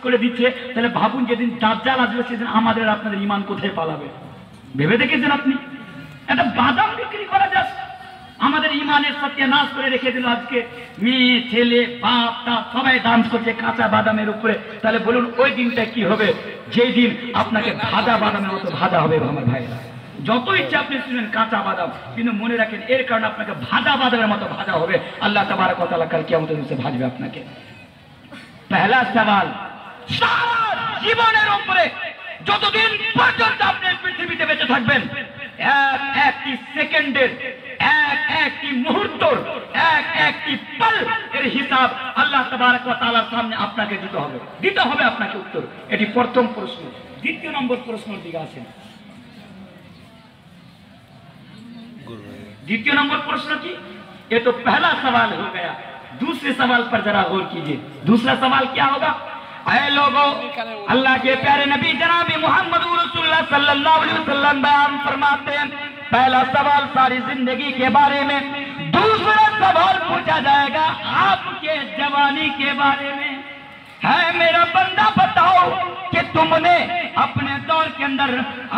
করে দিচ্ছে, তাহলে ভাবুন যেদিন দাজ্জাল আসবে সেদিন আমাদের আপনাদের ইমান কোথায় পালাবে? ভেবে দেখেছেন আপনি? একটা বাদাম বিক্রি করা যাচ্ছে, আমাদের ইমানের সত্যানাশ করে রেখে দিল। আজকে মেয়ে ছেলে বাপ তা সবাই ডান্স করছে কাঁচা বাদামের উপরে। তাহলে বলুন ওই দিনটা কি হবে? যেই দিন আপনাকে ভাজা বাদামের মতো ভাজা হবে আমার ভাইরা। যত ইচ্ছা আপনি শুনেন কাঁচা বাদাম, কিন্তু মনে রাখেন এর কারণে আপনাকে ভাজা বাদামের মতো ভাজা হবে। আল্লাহ তাবারক ওয়া তাআলা কাল কিয়ামতের দিনে ভাজবে আপনাকে। পহলা সওয়াল, সারা জীবনের উপরে যতদিন পর্যন্ত আপনি পৃথিবীতে বেঁচে থাকবেন, একটি সেকেন্ডের, একটি মুহূর্তর, একটি পল এর হিসাব আল্লাহ তাবারক ওয়া তাআলার সামনে আপনাকে দিতে হবে আপনাকে উত্তর। এটি প্রথম প্রশ্ন। দ্বিতীয় নম্বর প্রশ্নের দিকে আসেন। द्वितीय नंबर प्रश्न की ये तो पहला सवाल हो गया। दूसरे सवाल पर जरा गौर कीजिए। दूसरा सवाल क्या होगा? ऐ लोगों, अल्लाह के प्यारे नबी जनाब मोहम्मद रसूलुल्लाह सल्लल्लाहु अलैहि वसल्लम बयान फरमाते हैं, पहला सवाल सारी जिंदगी के बारे में, दूसरा सवाल पूछा जाएगा आपके जवानी के बारे में। है मेरा बंदा बताओ कि तुमने अपने दौर के अंदर,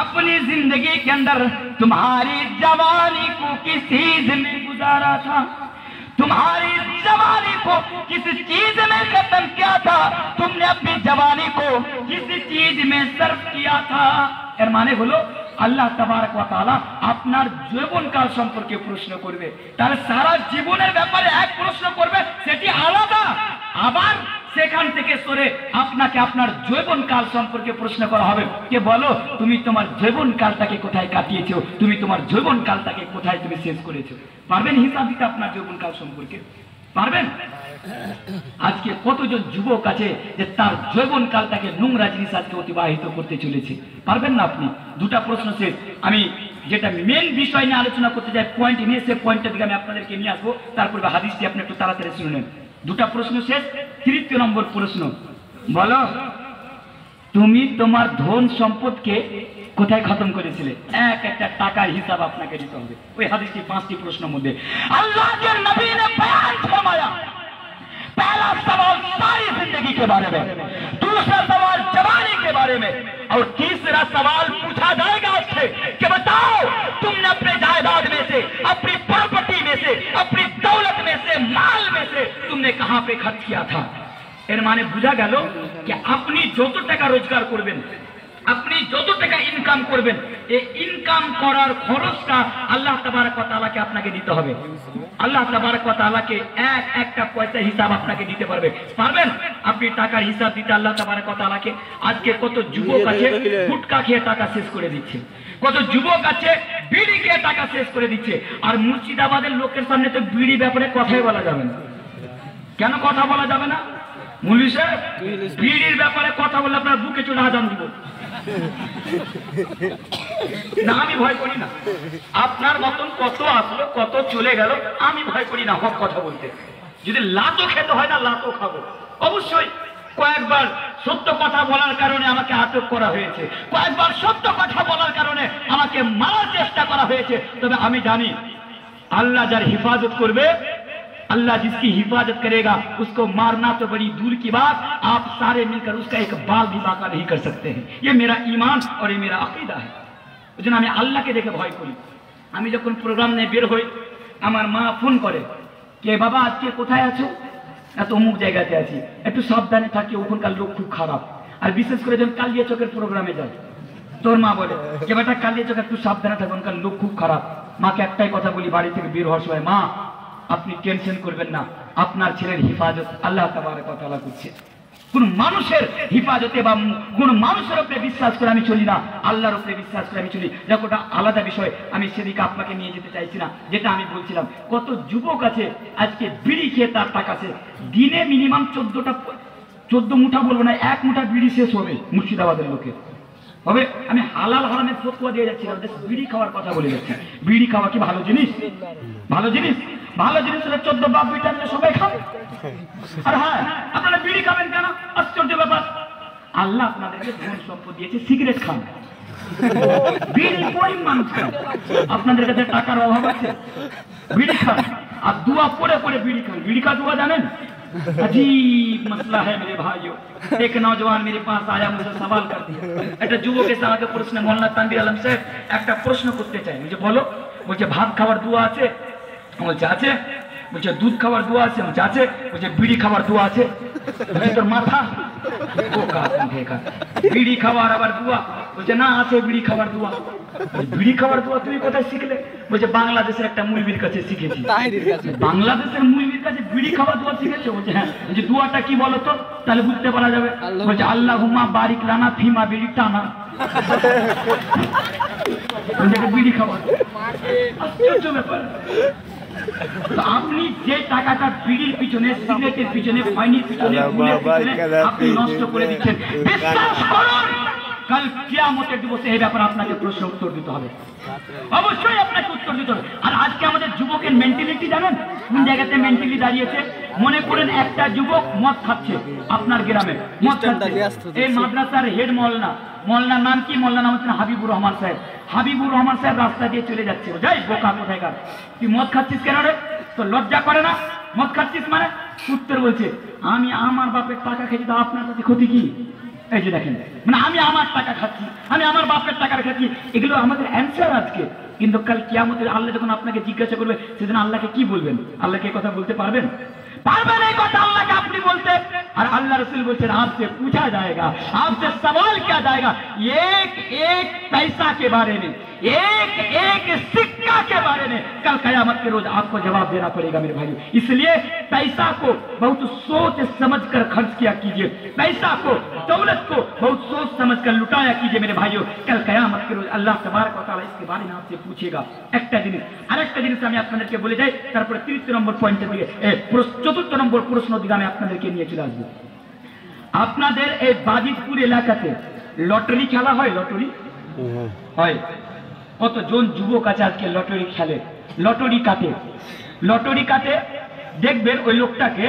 अपनी जिंदगी के अंदर तुम्हारी जवानी को किस चीज में गुजारा था? तुम्हारी जवानी को किस चीज में खत्म किया था? तुमने अपनी जवानी को किस चीज में सर्व किया था? এর মানে হলো আল্লাহ তাবারক ওয়া তাআলা আপনার জীবনকাল সম্পর্কে প্রশ্ন করবে। তার সারা জীবনের ব্যাপারে এক প্রশ্ন করবে, সেটি আলাদা। আবার সেখান থেকে সরে আপনাকে আপনার যৌবনকাল সম্পর্কে প্রশ্ন করা হবে, কে বলো তুমি তোমার যৌবনকালটাকে কোথায় কাটিয়েছো, তুমি তোমার যৌবনকালটাকে কোথায় তুমি শেষ করেছো? পারবেন হিসাব দিতে আপনার যৌবনকাল সম্পর্কে? পারবেন? আজকে কতজন যুবক আছে যে তার যৌবনকালটাকে নোংরা জিনিস আজকে অতিবাহিত করতে চলেছে? পারবেন না আপনি? দুটা প্রশ্ন শেষ। আমি যেটা মেন বিষয় নিয়ে আলোচনা করতে চাই, পয়েন্ট নিয়ে, সে পয়েন্টের দিকে আমি আপনাদেরকে নিয়ে আসবো। তারপরে হাদিসটি আপনি একটু তাড়াতাড়ি শুনলেন। দুটা প্রশ্ন শেষ। তৃতীয় নম্বর প্রশ্ন, বলো তুমি তোমার ধন সম্পদকে কোথায় খতম করেছিলে? একটা টাকার হিসাব আপনাকে দিতে হবে। ওই হাদিসটি 5টি প্রশ্নের মধ্যে আল্লাহর নবী ने बयान फरमाया, पहला सवाल सारी जिंदगी के बारे में, दूसरा सवाल जवानी के बारे में, और तीसरा सवाल पूछा जाएगा आपसे कि बताओ तुमने अपने जायदाद में से, अपनी प्रॉपर्टी में से, अपनी दौलत में से, माल में से तुमने कहां पे खर्च किया था? এর মানে বোঝা গেল যে আপনি যত টাকা রোজগার করবেন, আপনি যত টাকা ইনকাম করবেন, এই ইনকাম করার খরচটা আল্লাহ তাবারক ওয়া তাআলাকে আপনাকে দিতে হবে। আল্লাহ তাবারক ওয়া তাআলাকে একটা পয়সা হিসাব আপনাকে দিতে পারবে। পারবেন আপনি টাকার হিসাব দিতে আল্লাহ তাবারক ওয়া তাআলাকে? আজকে কত যুবক আছে গুটকা খেয়ে টাকা শেষ করে দিচ্ছে, কত যুবক আছে বিড়ি খেয়ে টাকা শেষ করে দিচ্ছে। আর মুর্শিদাবাদের লোকের সামনে তো বিড়ি ব্যাপারে কথাই বলা যাবে না। কেন কথা বলা যাবে না? মুলি সাহেব, বিড়ির ব্যাপারে কথা বললে আপনার বুকে চলে আজান দিব না। আমি ভয় করি না। আপনার মতন কত আসলো কত চলে গেল, আমি ভয় করি না হক কথা বলতে। যদি লাতো খেতে হয় না লাতো খাবো অবশ্যই। কয়েকবার সত্য কথা বলার কারণে আমাকে আটক করা হয়েছে, কয়েকবার সত্য কথা বলার কারণে আমাকে মারার চেষ্টা করা হয়েছে। তবে আমি জানি আল্লাহ যার হিফাজত করবে, अल्लाह जिसकी हिफाजत करेगा उसको मारना तो बड़ी दूर की बात, आप सारे मिलकर उसका एक बाल भी बाका नहीं कर सकते हैं। ये मेरा ईमान और ये मेरा अकीदा है। ওজন্য আমি আল্লাহকে দেখে ভয় করি। আমি যখন প্রোগ্রাম নিয়ে বের হই, আমার মা ফোন করে, কে বাবা আজকে কোথায় আছো? এত অমুক জায়গাতে আছি, একটু সাবধানে থাকি, ওখানকার লোক খুব খারাপ। আর বিশেষ করে যখন কালিয়া চকের প্রোগ্রামে যাই, তোর মা বলে যে বেটা কালিয়া চক একটু সাবধানে থাকো, ওখানকার লোক খুব খারাপ। মাকে একটাই কথা বলি বাড়ি থেকে বের হওয়ার সময়, মা আপনি টেনশন করবেন না, আপনার ছেলের হিফাজত আল্লাহ তাবারক ওয়া তাআলা করছে। কোন মানুষের হিফাজতে বা কোন মানুষের উপরে বিশ্বাস করে আমি চলি না, আল্লাহর উপরে বিশ্বাস করে আমি চলি। দেখো ওটা আলাদা বিষয়, আমি সেদিকে আপনাকে নিয়ে যেতে চাইছি না। যেটা আমি বলছিলাম, কত যুবক আছে আজকে বিড়ি খেয়ে তার টাকা আছে, দিনে মিনিমাম 14 মুঠা বলবো না, 1 মুঠা বিড়ি শেষ হবে মুর্শিদাবাদের লোকের। হবে আমি হালাল হারামের ফতোয়া দিয়ে যাচ্ছি না, বিড়ি খাওয়ার কথা বলে যাচ্ছি। বিড়ি খাওয়া কি ভালো জিনিস? ভালো জিনিস? ভালো জিনিস হলে 14 বাপ বিটামিন সবাই খাবে। আর হ্যাঁ, আপনারা বিড়ি খাবেন কেন? আশ্চর্য ব্যাপার। আল্লাহ আপনাদেরকে ধন সম্পদ দিয়েছে, সিগারেট খান, বিড়ি গরিব মানুষ খান। আপনাদের কাছে টাকার অভাব আছে, বিড়ি খান। আর দুয়া পড়ে পড়ে বিড়ি খান। বিড়ি খা দুয়া জানেন? अजीब मसला है मेरे भाइयों। एक नौजवान मेरे पास आया, मुझे सवाल कर दिया, একটা যুবকের আমাকে প্রশ্ন, মোল্লা তানভীর আলম সাহেব একটা প্রশ্ন করতে চাই। মুঝে বলো, বলছে ভাত খাওয়ার দোয়া আছে? বলছে আছে। বলছে দুধ খাওয়ার দোয়া আছে? বলছে আছে। বলছে বিড়ি খাওয়ার দোয়া আছে? বলছে তোর মাথা বোকা, বিড়ি খাওয়ার আবার দোয়া? বলছে না আছে বিড়ি খাওয়ার দোয়া। বিড়ি খাওয়ার দোয়া তুমি কোথায় শিখলে? বলছে বাংলাদেশের একটা মুলবির কাছে শিখেছি। বাংলাদেশের মুলবির কাছে বিড়ি খাওয়ার দোয়া শিখেছে? বলছে হ্যাঁ। বলছে দোয়াটা কি বলো তো, তাহলে বুঝতে পারা যাবে। বলছে আল্লাহুম্মা বারিক লানা ফিমা বিড়ি টানা। বিড়ি খাওয়া আশ্চর্য ব্যাপার। আপনি যে টাকাটা বিড়ির পিছনে, সিগারেটের পিছনে, ফাইনির পিছনে, আপনি নষ্ট করে দিচ্ছেন, বিশ্বাস করুন কাল কিয়ামতের দিবসে এই ব্যাপারে আপনাকে প্রশ্ন উত্তর দিতে হবে, অবশ্যই আপনাকে উত্তর দিতে হবে। আর আজকে আমাদের যুবকের মেন্টালিটি জানেন কোন জায়গাতে মেন্টালি দাঁড়িয়েছে? মনে করেন একটা যুবক মদ খাচ্ছে আপনার গ্রামে, মদ খাচ্ছে, এই মাদ্রাসার হেড মৌলানা, মৌলানার নাম কি? মৌলানা নাম হচ্ছেন হাবিবুর রহমান সাহেব। হাবিবুর রহমান সাহেব রাস্তা দিয়ে চলে যাচ্ছে, যাই বোকা কোথায়কার, তুই মদ খাচ্ছিস কেন রে? তো লজ্জা করে না? মদ খাচ্ছিস মানে? উত্তর বলছে আমি আমার বাপের টাকা খেয়েছি, তা আপনার কাছে ক্ষতি কি? এই যে দেখেন, মানে আমি আমার টাকা খাচ্ছি, আমি আমার বাপের টাকা খাচ্ছি, এগুলো আমাদের অ্যান্সার আজকে। কিন্তু কাল কিয়ামতের আল্লাহ যখন আপনাকে জিজ্ঞাসা করবে, সেদিন আল্লাহকে কি বলবেন? আল্লাহকে এই কথা বলতে পারবেন? পারবেন এই কথা আল্লাহকে আপনি বলতে? আর আল্লাহ রসুল বলছেন आपसे पूछा जाएगा, आपसे सवाल किया जाएगा एक एक पैसा के बारे में, एक एक सिक्का के बारे में। कल कयामत के रोज आपको जवाब देना पड़ेगा मेरे भाइयों। इसलिए पैसा को बहुत सोच समझ कर खर्च किया कीजिए, पैसा को, दौलत को बहुत सोच समझ कर लुटाया कीजिए मेरे भाइयों। कल कयामत के रोज अल्लाह तबारक व तआला इसके बारे में आपसे पूछेगा। একটা জিনিস, আরেকটা জিনিস আমি আপনাদেরকে বলে যাই, তারপরে 30 নম্বর পয়েন্টের দিকে, 4th নম্বর প্রশ্ন দিকে আমি আপনাদেরকে নিয়ে চলে আসবো। আপনাদের এই বাজিতপুর এলাকাতে লটারি খেলা হয়? লটারি হয়? কতজন যুবক আছে আজকে লটারি খেলে, লটারি কাটে? লটারি কাটে, দেখবেন ওই লোকটাকে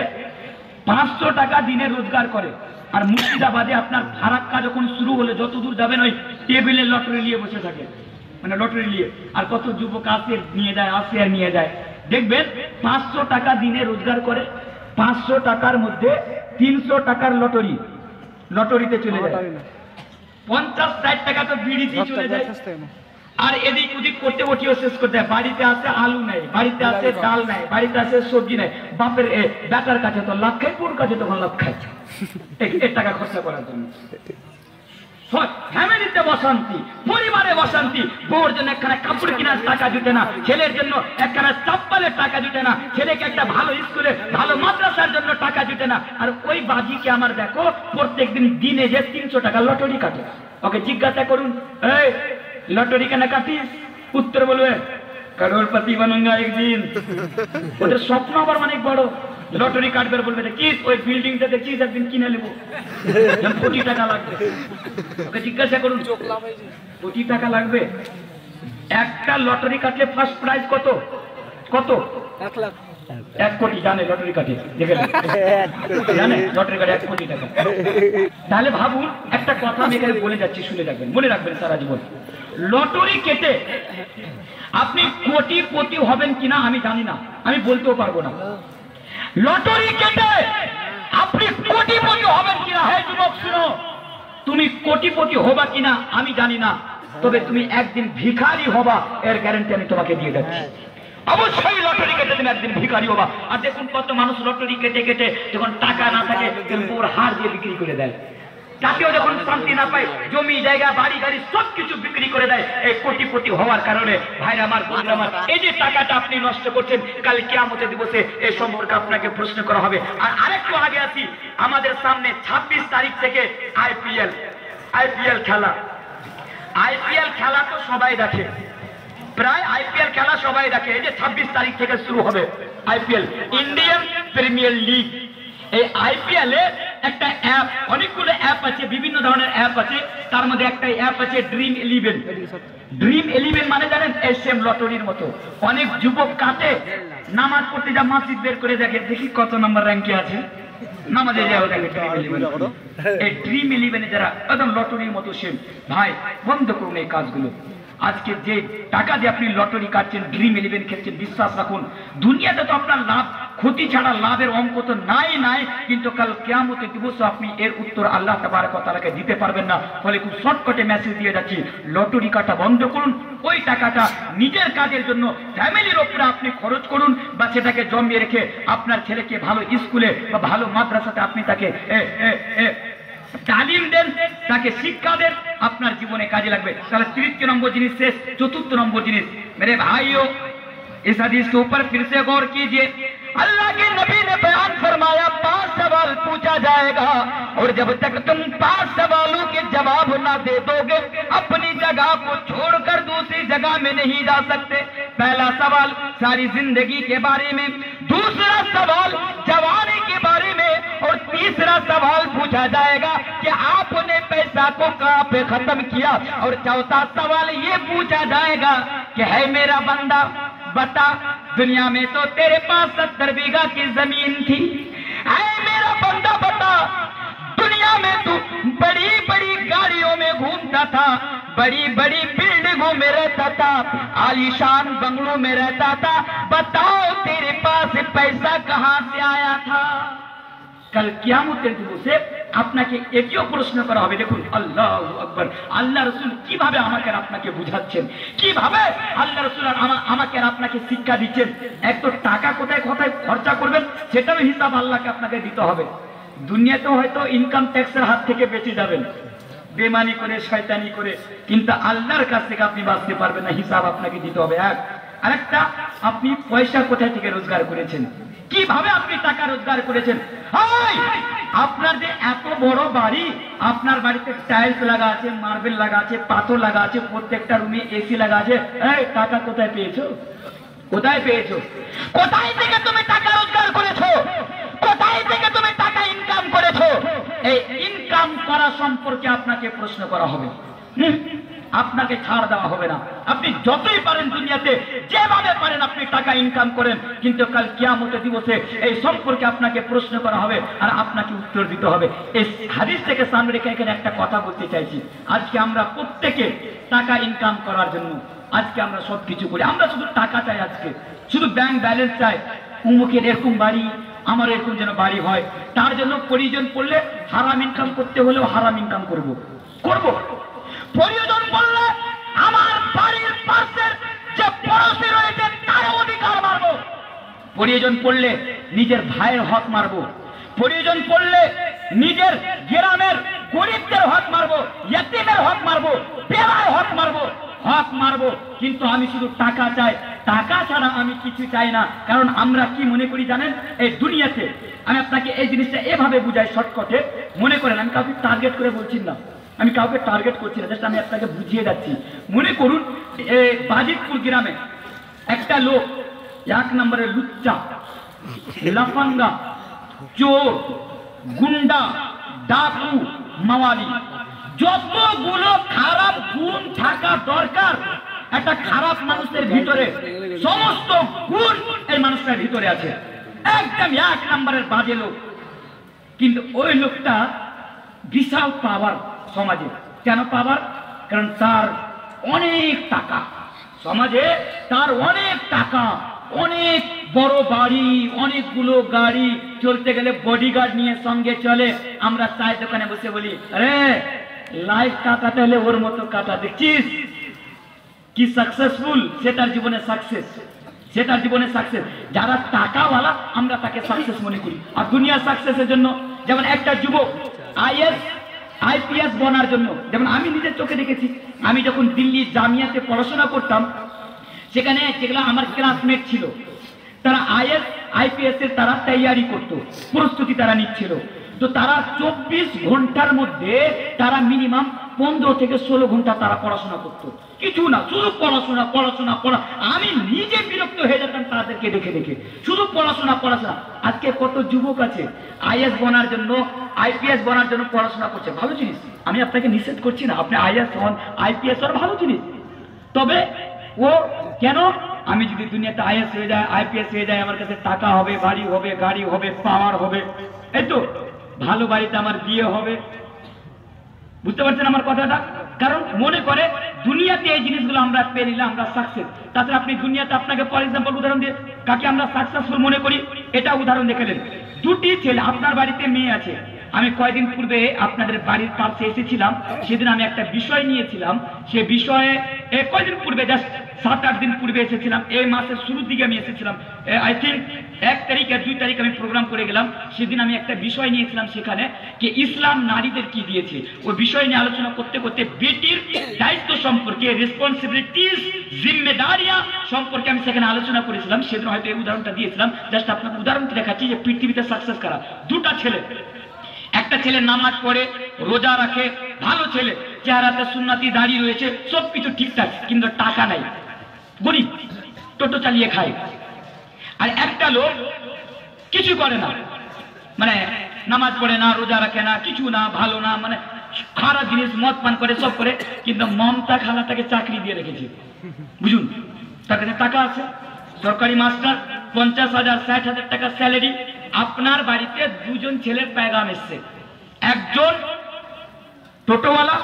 500 টাকা দিনে রোজগার করে। আর মুর্শিদাবাদে আপনার ফারাক্কা যখন শুরু হলে, যতদূর যাবেন ওই টেবিলে লটারি নিয়ে বসে থাকে, মানে লটারি নিয়ে। আর কত যুবক আসে নিয়ে যায়, আসে আর নিয়ে যায়। দেখবেন 500 টাকা দিনে রোজগার করে, 500 টাকার মধ্যে 300 টাকার লটারি, লটারিতে চলে যায়। 50-60 টাকা তো বিড়িতে চলে যায়। আর এদিক ওদিক করতে ওটিও শেষ করতে হয়। বাড়িতে আছে আলু নাই, বাড়িতে আছে ডাল নাই, বাড়িতে আছে সবজি নাই। বাপের বেটার কাছে তো লাখ খায়, পুর কাছে তখন লাখ খাচ্ছে এই টাকা খরচা করার জন্য। ফ্যামিলিতে অশান্তি, পরিবারে অশান্তি, বউর জন্য একখানা কাপড় কেনার টাকা জুটে না, ছেলের জন্য একখানা চপ্পলের টাকা জুটে না, ছেলেকে একটা ভালো স্কুলে ভালো মাদ্রাসার জন্য টাকা জুটে না। আর ওই বাজিকে আমার দেখো প্রত্যেকদিন দিনে যে 300 টাকা লটারি কাটে। ওকে জিজ্ঞাসা করুন, এই লটারি কেন কাটিস? উত্তর বলবে করোড়পতি বানুঙ্গা একদিন। ওদের স্বপ্ন আবার অনেক বড়, লটারি কাটবে, বলবে কি ওই বিল্ডিংটা দেখিস একদিন কিনে নেবো, কোটি টাকা লাগবে। ওকে জিজ্ঞাসা করুন কোটি টাকা লাগবে? একটা লটারি কাটলে ফার্স্ট প্রাইজ কত? কত? 1 লাখ। 1 কোটি জানে লটারি কাটে, দেখে জানে লটারি কাটে 1 কোটি টাকা। তাহলে ভাবুন, একটা কথা আমি এখানে বলে যাচ্ছি, শুনে রাখবেন, মনে রাখবেন সারা জীবন। লটারি কেটে আপনি কোটিপতি হবেন কিনা আমি জানি না, আমি বলতেও পারবো না। লটারি কেটে আপনি কোটিপতি হবেন কিনা, হে যুবক শুনো, তুমি কোটিপতি হবা কিনা আমি জানি না, তবে তুমি একদিন ভিখারি হবা, এর গ্যারান্টি আমি তোমাকে দিয়ে যাচ্ছি। অবশ্যই লটারি কেটে তুমি একদিন ভিখারি হবা। আর দেখুন কত মানুষ লটারি কেটে কেটে যখন টাকা না থাকে ওর হার দিয়ে বিক্রি করে দেয়, তাতেও যখন শান্তি না পায় জমি জায়গা বাড়ি গাড়ি সবকিছু বিক্রি করে দেয় এই কোটিপতি হওয়ার কারণে। ভাইরা আমার, বোনেরা আমার, এই যে টাকাটা আপনি নষ্ট করছেন, কাল কিয়ামতের দিবসে এই সম্পর্কে আপনাকে প্রশ্ন করা হবে। আর আরেকটু আগে আছি, আমাদের সামনে 26 তারিখ থেকে আইপিএল খেলা। আইপিএল খেলা তো সবাই দেখে, প্রায় আইপিএল খেলা সবাই দেখে। এই যে 26 তারিখ থেকে শুরু হবে আইপিএল, ইন্ডিয়ান প্রিমিয়ার লিগ। এই আইপিএল এ একটা অ্যাপ, অনেকগুলো অ্যাপ আছে, বিভিন্ন ধরনের অ্যাপ আছে, তার মধ্যে একটা অ্যাপ আছে ড্রিম 11। ড্রিম 11 মানে জানেন এসএম লটারির মতো। অনেক যুবক কাটে, নামাজ পড়তে যা মাসিদ বের করে দেখে, দেখি কত নম্বর র্যাঙ্কে আছে, নামাজে যাও দেখে এই ড্রিম 11 যারা একদম লটারির মতো সেম। ভাই বন্ধ করুন এই কাজগুলো। আজকে যে টাকা দিয়ে আপনি লটারি কাটছেন, ড্রিম 11 খেলছেন, বিশ্বাস রাখুন দুনিয়াতে তো আপনার লাভ ক্ষতি ছাড়া লাভের অঙ্ক তো নাই নাই, কিন্তু কাল কিয়ামতের দিবসে আপনি এর উত্তর আল্লাহ তাবারক ওয়া তাআলাকে দিতে পারবেন না। ফলে খুব শর্টকাটে মেসেজ দিয়ে যাচ্ছি, লটারি কাটা বন্ধ করুন, ওই টাকাটা নিজের কাজের জন্য ফ্যামিলির উপরে আপনি খরচ করুন, বা সেটাকে জমিয়ে রেখে আপনার ছেলেকে ভালো স্কুলে বা ভালো মাদ্রাসাতে আপনি তাকে तालीम दें, ताकि शिक्षा दें, अपना जीवन काजे लगे। ताहले तृतीय नंबर जिनिस से चतुर्थ नंबर जिनिस, मेरे भाइयों इस हदीस के ऊपर फिर से गौर कीजिए। अल्लाह के नबी ने बयान फरमाया 5 सवाल पूछा जाएगा, और जब तक तुम 5 सवालों के जवाब ना दे दोगे अपनी जगह को छोड़कर दूसरी जगह में नहीं जा सकते। पहला सवाल सारी जिंदगी के बारे में, दूसरा सवाल जवानी के बारे में, और तीसरा सवाल पूछा जाएगा कि आपने पैसा को कहां पे खत्म किया, और चौथा सवाल ये पूछा जाएगा कि है मेरा बंदा बता दुनिया में तो तेरे पास 70 बीघा की जमीन थी, ऐ मेरा बंदा बता दुनिया में तू बड़ी बड़ी गाड़ियों में घूमता था, बड़ी बड़ी बिल्डिंगों में रहता था, आलीशान बंगलों में रहता था, बताओ तेरे पास पैसा कहां से आया था। कल कियामतेर दिवसे আপনাকে একইও প্রশ্ন করা হবে। দেখুন আল্লাহু আকবার, আল্লাহ রাসূল কিভাবে আমাকে আর আপনাকে বুঝাচ্ছেন, কিভাবে আল্লাহ রাসূল আমাকে আর আপনাকে শিক্ষা দিচ্ছেন। এক তো টাকা কোথায় কোথায় খরচা করবেন সেটারও হিসাব আল্লাহকে আপনাকে দিতে হবে। দুনিয়াতে হয়তো ইনকাম ট্যাক্সের হাত থেকে বেঁচে যাবেন বেমানি করে শয়তানি করে, কিন্তু আল্লাহর কাছ থেকে আপনি বাঁচতে পারবেন না, হিসাব আপনাকে দিতে হবে। এক আরেকটা, আপনি পয়সা কোথায় থেকে রোজগার করেছেন, কিভাবে আপনি টাকা রোজগার করেছেন। আপনার যে এত বড় বাড়ি, আপনার বাড়িতে টাইলস লাগা আছে, মার্বেল লাগা আছে, পাথর লাগা আছে, প্রত্যেকটা রুমে এসি লাগা আছে, এই টাকা কোথায় পেয়েছো, কোথায় পেয়েছো, কোথায় থেকে তুমি টাকা রোজগার করেছো, কোথায় থেকে তুমি টাকা ইনকাম করেছো। এই ইনকাম করা সম্পর্কে আপনাকে প্রশ্ন করা হবে, আপনাকে ছাড় দেওয়া হবে না। আপনি যতই পারেন দুনিয়াতে যেভাবে পারেন আপনি টাকা ইনকাম করেন, কিন্তু কাল কিয়ামতের দিবসে এই সম্পর্কে আপনাকে প্রশ্ন করা হবে আর আপনাকে উত্তর দিতে হবে। এই হাদিস থেকে সামনে রেখে এখানে একটা কথা বলতে চাইছি। আজকে আমরা প্রত্যেকে টাকা ইনকাম করার জন্য আজকে আমরা সবকিছু করি, আমরা শুধু টাকা চাই, আজকে শুধু ব্যাংক ব্যালেন্স চাই, উমুকের এরকম বাড়ি, আমার এরকম যেন বাড়ি হয়, তার জন্য প্রয়োজন পড়লে হারাম ইনকাম করতে হলেও হারাম ইনকাম করব। প্রয়োজন পড়লে আমার বাড়ির পাশের যে পড়োশি রয়েছে তার অধিকার মারবো, প্রয়োজন পড়লে নিজের ভাইয়ের হক মারবো, প্রয়োজন পড়লে নিজের গ্রামের গরিবদের হক মারবো, ইয়েতিমের হক মারবো, বেড়ার হক মারবো, কিন্তু আমি শুধু টাকা চাই, টাকা ছাড়া আমি কিছু চাই না। কারণ আমরা কি মনে করি জানেন, এই দুনিয়াতে আমি আপনাকে এই জিনিসটা এভাবে বুঝাই শর্টকাটে, মনে করেন আমি কাউকে টার্গেট করে বলছি না, আমি কাউকে টার্গেট করছি না, জাস্ট আমি আপনাকে বুঝিয়ে যাচ্ছি। মনে করুন বাজিতপুর গ্রামে একটা লোক 1 নম্বরের লুচ্চা, লাফাঙ্গা, চোর, গুন্ডা, ডাকু, মাওয়ালি, যতগুলো খারাপ গুণ থাকা দরকার একটা খারাপ মানুষের ভিতরে, সমস্ত গুণ এই মানুষটার ভিতরে আছে, একদম 1 নম্বরের বাজে লোক। কিন্তু ওই লোকটা বিশাল পাওয়ার সমাজে, কেন পাওয়ার, কারণ তার অনেক টাকা, সমাজে তার অনেক টাকা, অনেক বড় বাড়ি, অনেকগুলো গাড়ি, চলতে গেলে বডিগার্ড নিয়ে সঙ্গে চলে। আমরা চায়ের দোকানে বসে বলি, আরে লাইফ কাটাতে হলে ওর মতো কাটা, দেখছিস কি সাকসেসফুল, সেটার জীবনে সাকসেস, সেটার জীবনে সাকসেস। যারা টাকাওয়ালা আমরা তাকে সাকসেস মনে করি। আর দুনিয়া সাকসেসের জন্য, যেমন একটা যুবক IPS বনার জন্য, যেমন আমি নিজের চোখে দেখেছি, আমি যখন দিল্লি জামিয়াতে পড়াশোনা করতাম, সেখানে যেগুলো আমার ক্লাসমেট ছিল তারা IPS এর তারা তৈরি করতো, প্রস্তুতি তারা নিচ্ছিল। তো তারা 24 ঘন্টার মধ্যে তারা মিনিমাম 15 থেকে 16 ঘন্টা তারা পড়াশোনা করতো, কিছু না, শুধু পড়াশোনা পড়াশোনা পড়া। আমি নিজে বিরক্ত হয়ে যেতাম তাদেরকে দেখে দেখে, শুধু পড়াশোনা পড়াশোনা। আজকে কত যুবক আছে IAS বনার জন্য, IPS বনার জন্য পড়াশোনা করছে, ভালো জিনিস, আমি আপনাকে নিষেধ করছি না, আপনি IAS হন, IPS হন, ভালো জিনিস। তবে ও কেন, আমি যদি দুনিয়াতে IAS হয়ে যায়, IPS হয়ে যায়, আমার কাছে টাকা হবে, বাড়ি হবে, গাড়ি হবে, পাওয়ার হবে, এই তো ভালো বাড়িতে আমার বিয়ে হবে, বুঝতে পারছেন আমার কথাটা। কারণ মনে করে দুনিয়াতে এই জিনিসগুলো আমরা পেয়ে নিলে আমরা সাকসেস। তাছাড়া আপনি দুনিয়াতে আপনাকে ফর এক্সাম্পল উদাহরণ দিয়ে কাকে আমরা সাকসেসফুল মনে করি এটা উদাহরণ দেখে নেন। দুটি ছেলে, আপনার বাড়িতে মেয়ে আছে। আমি কয়েকদিন পূর্বে আপনাদের বাড়ির পাশে এসেছিলাম, সেদিন আমি একটা বিষয় নিয়েছিলাম। সে বিষয়ে কয়েকদিন পূর্বে, জাস্ট 7-8 দিন পূর্বে এসেছিলাম। এই মাসের শুরুর দিকে আমি এসেছিলাম, আই থিঙ্ক 1 তারিখ আর 2 তারিখ আমি প্রোগ্রাম করে গেলাম। সেদিন আমি একটা বিষয় নিয়েছিলাম সেখানে, যে ইসলাম নারীদের কি দিয়েছে। ওই বিষয় নিয়ে আলোচনা করতে করতে বেটির দায়িত্ব সম্পর্কে, রেসপন্সিবিলিটিস, জিম্মেদারিয়া সম্পর্কে আমি সেখানে আলোচনা করেছিলাম। সেদিন হয়তো এই উদাহরণটা দিয়েছিলাম। জাস্ট আপনাকে উদাহরণ দেখাচ্ছি যে পৃথিবীতে সাকসেস করা। দুটা ছেলে, একটা ছেলে নামাজ পড়ে, রোজা রাখে, ভালো ছেলে, চেহারাতে সুন্নতি দাড়ি রয়েছে, সবকিছু ঠিকঠাক, কিন্তু টাকা নাই, গরিব, টোটো চালিয়ে খায়। আর একটা লোক কিছু করে না, মানে নামাজ পড়ে না, রোজা রাখে না, কিছু না, ভালো না, মানে খারাপ জিনিস, মদ পান করে, সব করে, কিন্তু মমতা খালাটাকে চাকরি দিয়ে রেখেছে। বুঝুন, তার কাছে টাকা আছে, সরকারি মাস্টার, 50,000 60,000 টাকা স্যালারি। আপনার বাড়িতে দুজন ছেলের পেগাম এসছে, একজন টোটোওয়ালা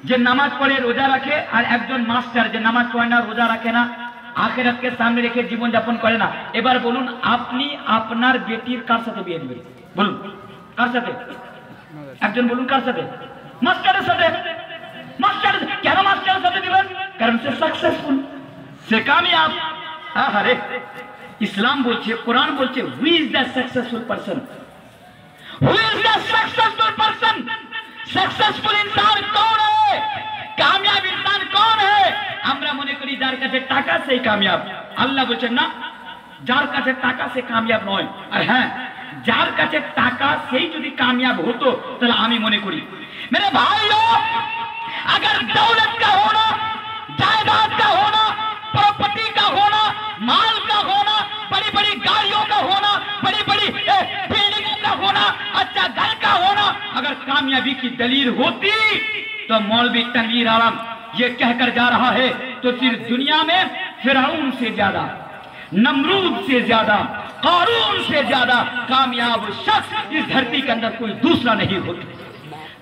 যে নামাজ পড়ে রোজা রাখে, আর একজন মাস্টার যে নামাজ পড়ে না, রোজা রাখে না, আখিরাতকে সামনে রেখে জীবন যাপন করে না। এবার বলুন, আপনি আপনার বেটির কার সাথে বিয়ে দিবেন? বলুন কার সাথে? একজন বলুন কার সাথে? মাস্টারের সাথে। মাস্টার কেন মাস্টারের সাথে দিবেন? কারণ সে সাকসেসফুল, সে কামিয়াব। আরে ইসলাম বলছে, কোরআন বলছে, who is the successful person? Who is the successful person? Successful इंसान कौन है? कामयाब इंसान कौन है? আমরা মনে করি যার কাছে টাকা সেই কামিয়াব। আল্লাহ বলেন না, যার কাছে টাকা সে কামিয়াব নয়। আর হ্যাঁ, যার কাছে টাকা সেই যদি কামিয়াব হতো, তাহলে আমি মনে করি मेरे भाइयों, अगर दौलत का होना, जायदाद का होना, प्रॉपर्टी का होना, माल का होना, बड़ी बड़ी गाड़ियों का होना, बड़ी बड़ी बिल्डिंगों का होना, अच्छा घर का होना अगर कामयाबी की दलील होती, तो मौलवी तनवीर आलम ये कहकर जा रहा है, तो फिर दुनिया में फिरौन से ज्यादा, नमरूद से ज्यादा, कारून से ज्यादा कामयाब शख्स इस धरती के अंदर कोई दूसरा नहीं होता।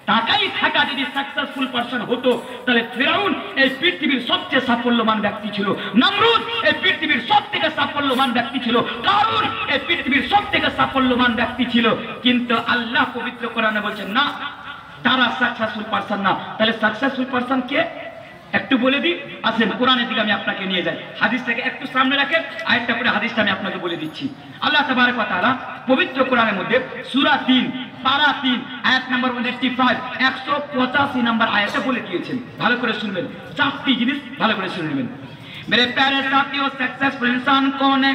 টাকাই থাকা যদি সাকসেসফুল পারসন হতো, তাহলে ফিরআউন এই পৃথিবীর সবচেয়ে সাফল্যবান ব্যক্তি ছিল, নমরুদ এই পৃথিবীর সবথেকে সাফল্যবান ব্যক্তি ছিল, কারুন এই পৃথিবীর সবথেকে সাফল্যবান ব্যক্তি ছিল। কিন্তু আল্লাহ পবিত্র কোরআনে বলছেন না, তারা সাকসেসফুল পারসন না। তাহলে সাকসেসফুল পারসন কে একটু বলে দিই। আসেন কোরআনের দিকে আমি আপনাকে নিয়ে যাই, হাদিসটাকে একটু সামনে রাখেন, আরেকটা করে হাদিসটা আমি আপনাকে বলে দিচ্ছি। আল্লাহ তাবারক ওয়া তাআলা পবিত্র কোরআনের মধ্যে সূরা 3 পারা 3 আয়াত নাম্বার 185 185 নম্বর আয়াতে বলে দিয়েছেন। ভালো করে শুনবেন, চারটি জিনিস ভালো করে শুনে নেবেন। मेरे प्यारे साथियों, सक्सेसफुल इंसान कौन है?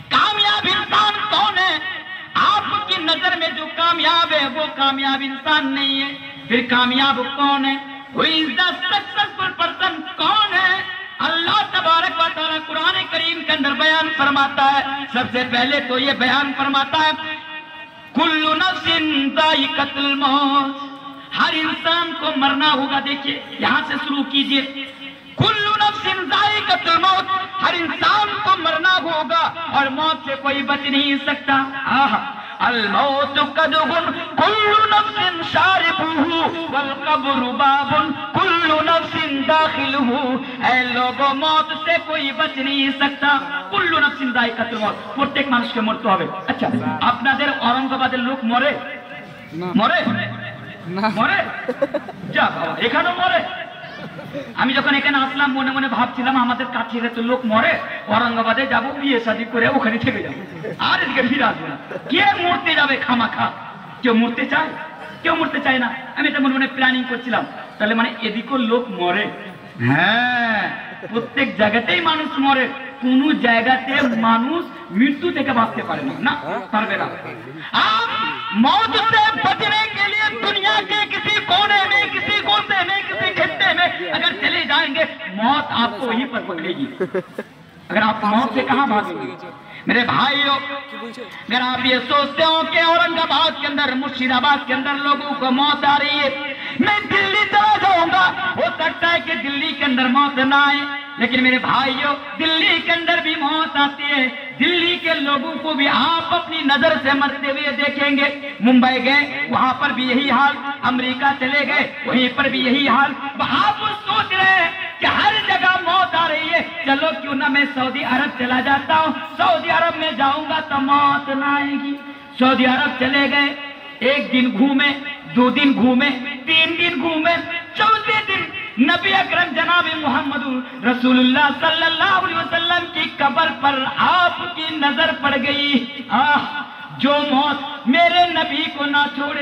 कामयाब इंसान कौन है? आपकी नजर में जो कामयाब है वो कामयाब इंसान नहीं है। फिर कामयाब कौन है? Who is the successful person? कौन है? अल्लाह तबारक व तआला कुरान करीम के अंदर बयान फरमाता है। सबसे पहले तो ये बयान फरमाता है, कुल्लु नफ्सिन जायकातुल मौत, हर इंसान को मरना होगा। देखिए यहां से शुरू कीजिए, कुल्लु नफ्सिन जायकातुल मौत, हर इंसान को मरना होगा और मौत से कोई बच नहीं सकता। अल मौत कदगुन कुल्लु नफ्सिन शारिबुहु वल कब्रु बाबुन कुल्लु नफ्सिन दाखिलुहु। ऐ लोगों, मौत से कोई बच नहीं सकता। कुल्लु नफ्सिन जायकातुल मौत, প্রত্যেক মানুষকে মরতে হবে। আচ্ছা, আপনাদের औरंगाबाদের লোক মরে? মরে না? মরে? যা বাবা, এখানেও মরে। আমি যখন এখানে আসলাম মনে মনে ভাবছিলাম আমাদের কাছে তো লোক মরে, औरंगाबादে যাব, বিয়ে শাদী করে ওখানে থেকে যাব, আর এদিকে ফিরে আসবো না। কে মরতে যাবে খামাখা? কেউ মরতে চায়? কেউ মরতে চায় না। আমি এটা মনে মনে প্ল্যানিং করছিলাম, তাহলে মানে এদিকেও লোক মরে। হ্যাঁ, প্রত্যেক জায়গাতেই মানুষ মরে, কোন জায়গাতে মানুষ মৃত্যু থেকে বাঁচতে পারে না, না পারবে না। आप मौत से बचने के लिए दुनिया के किसी कोने में, किसी गोते में, किसी खित्ते में अगर चले जाएंगे, मौत आपको वहीं पर पकड़ेगी। अगर आप मौत से कहां भागेंगे? मेरे भाइयों, अगर आप ये सोचते हो कि औरंगाबाद के अंदर, मुर्शिदाबाद के अंदर लोगों को मौत आ रही है, मैं दिल्ली चला जाऊंगा, हो सकता है कि दिल्ली के अंदर मौत ना आए, लेकिन मेरे भाइयों, दिल्ली के अंदर भी मौत आती है। दिल्ली के लोगों को भी आप अपनी नजर से मरते हुए देखेंगे। मुंबई गए, वहां पर भी यही हाल। अमेरिका चले गए, वहीं पर भी यही हाल। आप सोच रहे हैं कि हर जगह मौत आ रही है, चलो क्यों ना मैं सऊदी अरब चला जाता हूँ, सऊदी अरब में जाऊंगा तो मौत ना आएगी। सऊदी अरब चले गए, 1 दिन घूमे, 2 दिन घूमे, 3 दिन घूमे, 4थे दिन नबी अकरम जनाब मोहम्मद रसूलुल्लाह सल्लल्लाहु अलैहि वसल्लम की कब्र पर आपकी नजर पड़ गई। जो मौत मेरे नबी को ना छोड़